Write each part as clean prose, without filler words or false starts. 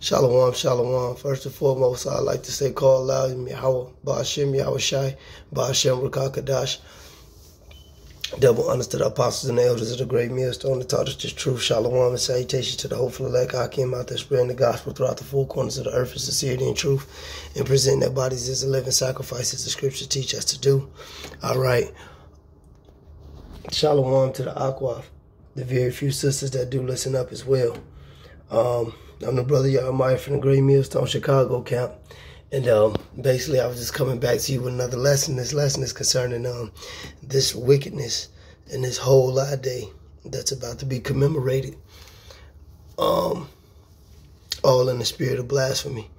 Shalom, shalom. First and foremost, I'd like to say call aloud Yahweh, Ba'ashem, Yahweh Shai, Ba'ashem, Rakakadash. Double honors to the apostles and the elders of the great millstone that taught us this truth. Shalom and salutations to the hopeful elect. I came out there spreading the gospel throughout the four corners of the earth in sincerity and truth, and presenting their bodies as a living sacrifice as the scriptures teach us to do. All right. Shalom to the Aquaf, the very few sisters that do listen up as well. I'm the brother Yahweh from the Great Millstone Chicago camp. And basically, I was just coming back to you with another lesson. This lesson is concerning this wickedness and this whole day that's about to be commemorated. All in the spirit of blasphemy.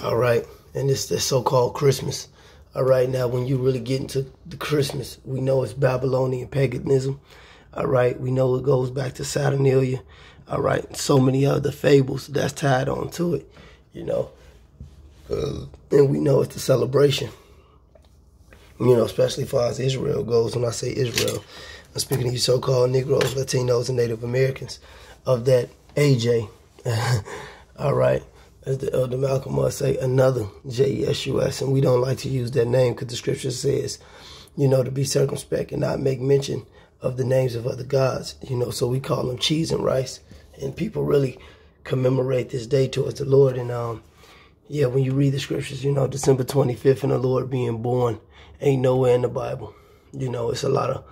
All right. And it's the so-called Christmas. All right. Now, when you really get into the Christmas, we know it's Babylonian paganism. All right. We know it goes back to Saturnalia. All right. So many other fables that's tied on to it, you know. And we know it's a celebration, you know, especially as far as Israel goes. When I say Israel, I'm speaking to you so-called Negroes, Latinos, and Native Americans of that AJ. All right. As the Elder Malcolm must say, another JESUS. And we don't like to use that name because the scripture says, you know, to be circumspect and not make mention of the names of other gods, you know, so we call them cheese and rice. And people really commemorate this day towards the Lord. And, yeah, when you read the scriptures, you know, December 25th and the Lord being born ain't nowhere in the Bible. You know, it's a lot of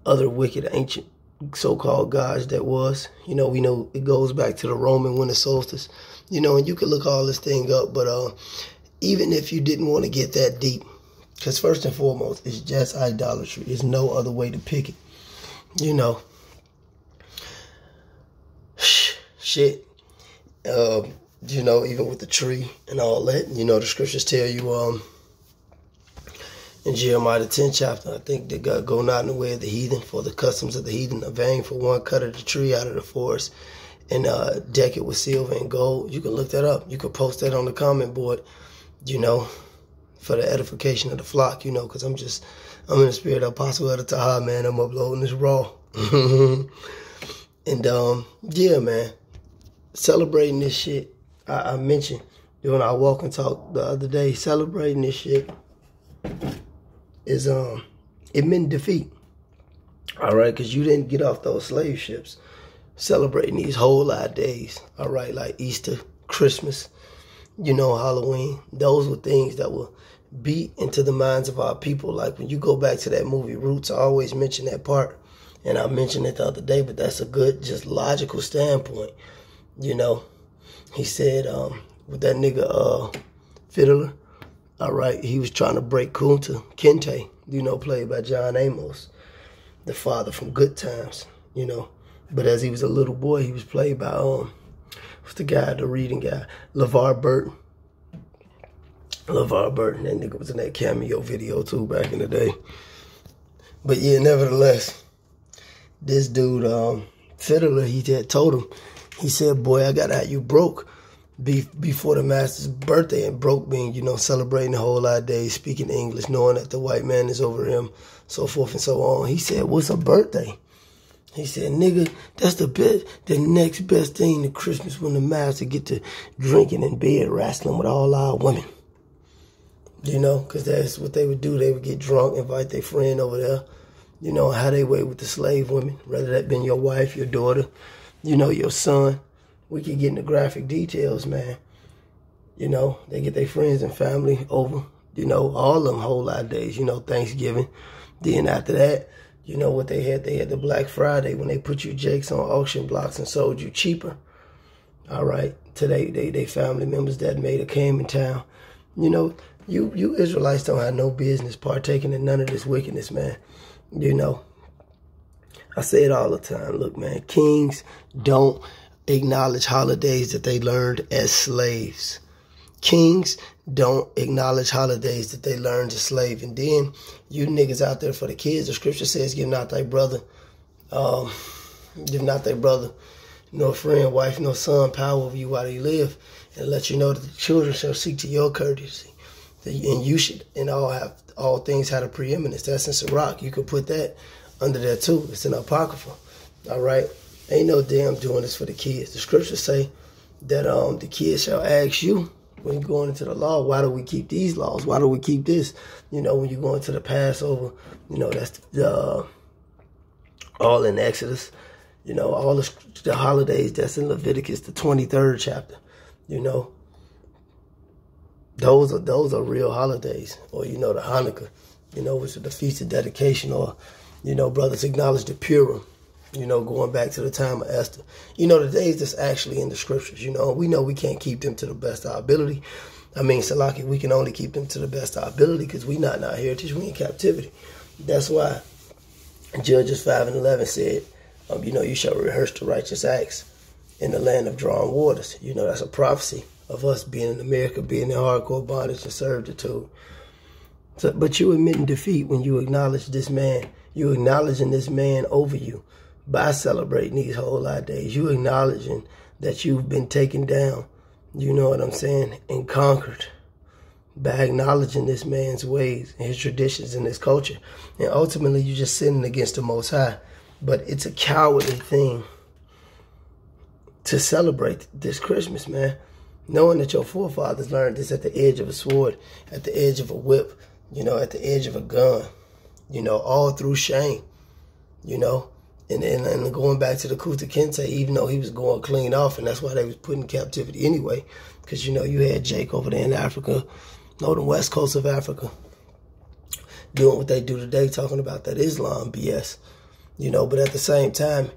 other wicked ancient so-called gods that was. You know, we know it goes back to the Roman winter solstice. You know, and you could look all this thing up. But even if you didn't want to get that deep, because first and foremost, it's just idolatry. There's no other way to pick it. You know. Shit. You know, even with the tree and all that, you know, the scriptures tell you in Jeremiah the 10th chapter, I think that God go not in the way of the heathen, for the customs of the heathen are vain. For one cut of the tree out of the forest and deck it with silver and gold. You can look that up. You can post that on the comment board, you know, for the edification of the flock, you know, because I'm in the spirit of Apostle Elder Taha, man. I'm uploading this raw. And, yeah, man, celebrating this shit. I mentioned during our walk and talk the other day, celebrating this shit is, it meant defeat. All right, because you didn't get off those slave ships celebrating these whole lot of days. All right, like Easter, Christmas, you know, Halloween. Those were things that were beat into the minds of our people. Like when you go back to that movie Roots, I always mention that part. And I mentioned it the other day, but that's a good, just logical standpoint, you know. He said, with that nigga, Fiddler, all right, he was trying to break Kunta Kinte, you know, played by John Amos, the father from Good Times, you know. But as he was a little boy, he was played by, what's the guy, the reading guy, LeVar Burton. LeVar Burton, that nigga was in that Cameo video too back in the day. But yeah, nevertheless, this dude, Fiddler, he had told him, he said, boy, I got to have you broke before the master's birthday. And broke being, you know, celebrating the whole lot of days, speaking English, knowing that the white man is over him, so forth and so on. He said, what's a birthday? He said, nigga, that's the next best thing to Christmas, when the master get to drinking in bed, wrestling with all our women. You know, because that's what they would do. They would get drunk, invite their friend over there. You know, how they way with the slave women, whether that been your wife, your daughter, you know, your son. We could get into graphic details, man. You know, they get their friends and family over, you know, all them whole lot of days, you know, Thanksgiving. Then after that, you know what they had? They had the Black Friday when they put you jakes on auction blocks and sold you cheaper. All right. Today, they family members that came in town. You know, you Israelites don't have no business partaking in none of this wickedness, man. You know, I say it all the time. Look, man, kings don't acknowledge holidays that they learned as slaves. Kings don't acknowledge holidays that they learned as slaves. And then you niggas out there for the kids, the scripture says, give not thy brother, no friend, wife, no son, power over you while you live, and let you know that the children shall seek to your courtesy. And you should, and all things had a preeminence. That's in Sirach. You could put that under there too. It's in Apocrypha. All right. Ain't no damn doing this for the kids. The scriptures say that the kids shall ask you when you're going into the law, why do we keep these laws? Why do we keep this? You know, when you're going to the Passover, you know, that's all in Exodus. You know, all the holidays that's in Leviticus, the 23rd chapter. You know, those are real holidays. Or, you know, the Hanukkah, you know, which is the Feast of Dedication. Or, you know, brothers acknowledge the Purim. You know, going back to the time of Esther. You know, the days that's actually in the scriptures, you know. We know we can't keep them to the best of our ability. I mean, Salaki, we can only keep them to the best of our ability because we not in our heritage. We in captivity. That's why Judges 5:11 said, you know, you shall rehearse the righteous acts in the land of drawn waters. You know, that's a prophecy of us being in America, being in hardcore bondage and servitude. So, but you admitting defeat when you acknowledge this man. You acknowledging this man over you. By celebrating these whole days, you acknowledging that you've been taken down, you know what I'm saying, and conquered by acknowledging this man's ways and his traditions and his culture. And ultimately, you're just sinning against the Most High. But it's a cowardly thing to celebrate this Christmas, man, knowing that your forefathers learned this at the edge of a sword, at the edge of a whip, you know, at the edge of a gun, you know, all through shame, you know. And going back to the Kunta Kinte, even though he was going clean off, and that's why they was put in captivity anyway, because, you know, you had Jake over there in Africa, the west coast of Africa, doing what they do today, talking about that Islam BS, you know, but at the same time,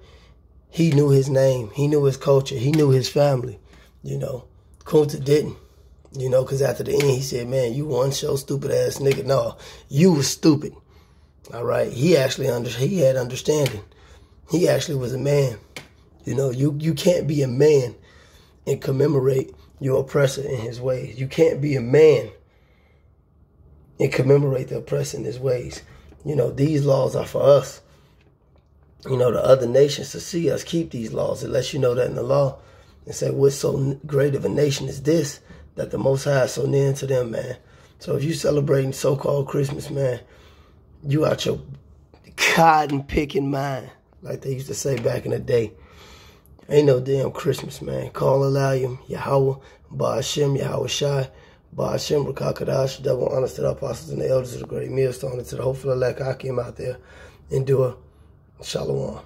he knew his name, he knew his culture, he knew his family, you know. Kunta didn't, you know, because after the end, he said, man, you one show stupid ass nigga. No, you was stupid, all right? He had understanding. He actually was a man. You know, you can't be a man and commemorate your oppressor in his ways. You can't be a man and commemorate the oppressor in his ways. You know, these laws are for us. You know, the other nations to see us keep these laws. It lets you know that in the law. And say, what so great of a nation is this that the Most High is so near to them, man. So if you celebrating so-called Christmas, man, you out your cotton-picking mind. Like they used to say back in the day. Ain't no damn Christmas, man. Call Elohim, Yahweh, Ba'ashem, Yahweh Shai, Ba'ashem, Rakakadash, double honors to the apostles and the elders of the great millstone, and to the hopeful elect I came out there. Endure. Shalom.